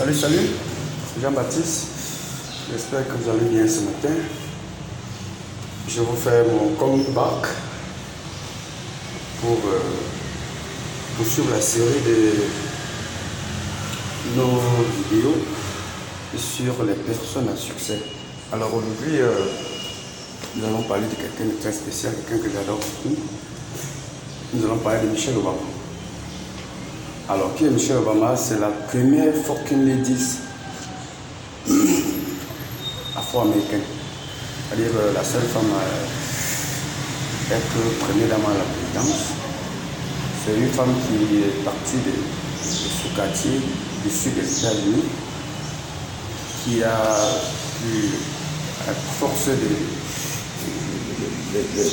Salut, salut, c'est Jean-Baptiste. J'espère que vous allez bien ce matin. Je vais vous faire mon comeback pour poursuivre la série de nos vidéos sur les personnes à succès. Alors aujourd'hui, nous allons parler de quelqu'un de très spécial, quelqu'un que j'adore beaucoup. Nous allons parler de Michelle Obama. Alors, qui est Michelle Obama? C'est la première fucking lady afro-américaine. C'est-à-dire la seule femme à être première dame à la présidence. C'est une femme qui est partie des sous-quartiers du sud des États-Unis, qui a pu, à force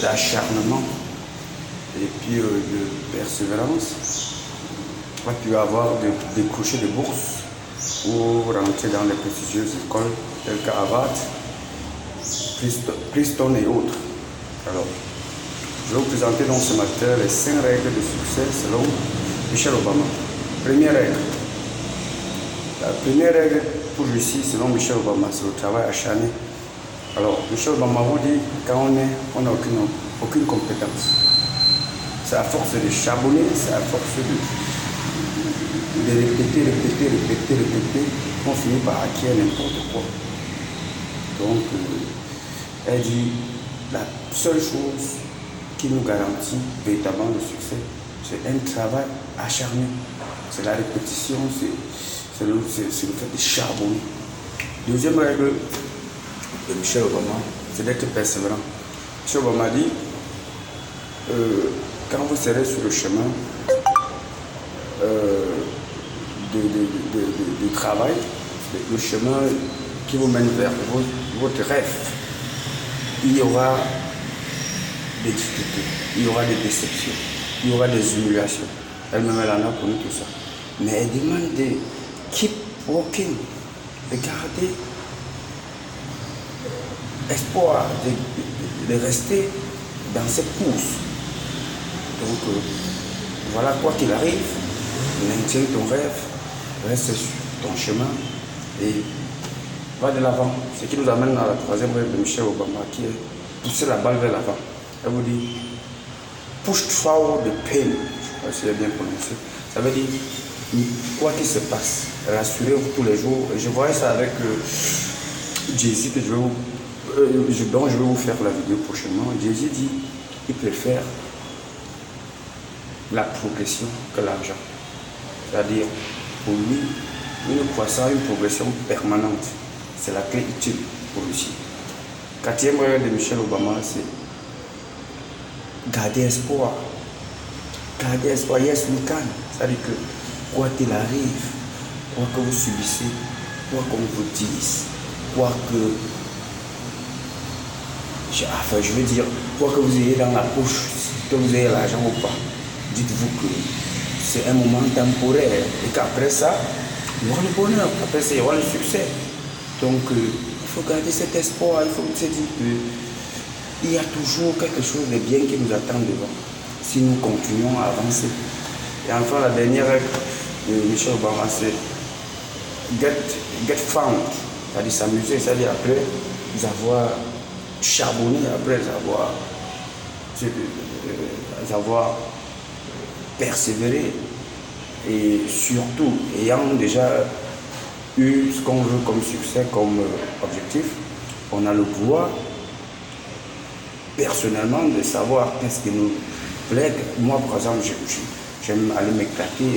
d'acharnement et puis de persévérance, a pu avoir décroché des bourses ou rentrer dans les prestigieuses écoles telles qu'Harvard, Princeton et autres. Alors, je vais vous présenter donc ce matin les 5 règles de succès selon Michelle Obama. Première règle. La première règle pour réussir selon Michelle Obama, c'est le travail acharné. Alors, Michelle Obama vous dit quand on n'a aucune compétence. C'est à force de charbonner, c'est à force de répéter, on finit par acquérir n'importe quoi. Donc, elle dit, la seule chose qui nous garantit véritablement le succès, c'est un travail acharné. C'est la répétition, c'est le fait de charbonner. Deuxième règle de Michelle Obama, c'est d'être persévérant. Michelle Obama dit, quand vous serez sur le chemin du travail, le chemin qui vous mène vers votre rêve, il y aura des difficultés, il y aura des déceptions, il y aura des humiliations. Elle-même, elle en a connu tout ça. Mais elle demande de keep walking, de garder espoir, de rester dans cette course. Donc, voilà, quoi qu'il arrive, maintiens ton rêve, reste sur ton chemin et va de l'avant. Ce qui nous amène à la troisième règle de Michelle Obama, qui est pousser la balle vers l'avant. Elle vous dit push forward the pain. Je ne sais pas si j'ai bien prononcé. Ça veut dire quoi qu'il se passe, rassurez-vous tous les jours. Et je voyais ça avec Jay-Z dont je vais vous faire la vidéo prochainement. Jay-Z dit qu'il préfère la progression que l'argent. C'est-à-dire, pour lui, une croissance, une progression permanente, c'est la clé utile pour réussir. Quatrième règle de Michelle Obama, c'est garder espoir. Garder espoir, yes, we can. C'est-à-dire que, quoi qu'il arrive, quoi que vous subissez, quoi qu'on vous dise, quoi que... je veux dire, quoi que vous ayez dans la poche, que vous ayez l'argent ou pas, dites-vous que c'est un moment temporaire et qu'après ça, il y aura le bonheur, après ça, il y aura le succès. Donc, il faut garder cet espoir, il faut se dire qu'il y a toujours quelque chose de bien qui nous attend devant, si nous continuons à avancer. Et enfin, la dernière règle de Michelle Obama, c'est get found, c'est-à-dire s'amuser, c'est-à-dire après avoir charbonné, après avoir persévérer et surtout ayant déjà eu ce qu'on veut comme succès, comme objectif, on a le pouvoir personnellement de savoir qu'est-ce qui nous plaît. Moi par exemple, j'aime aller m'éclater